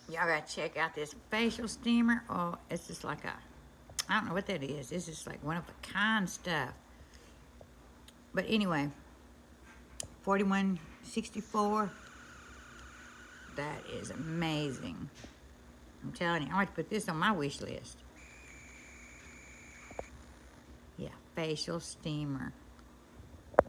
Y'all gotta check out this facial steamer. Oh, it's just like a, I don't know what that is. This is like one of a kind stuff. But anyway, 41.64. That is amazing. I'm telling you, I want to put this on my wish list. Yeah, facial steamer.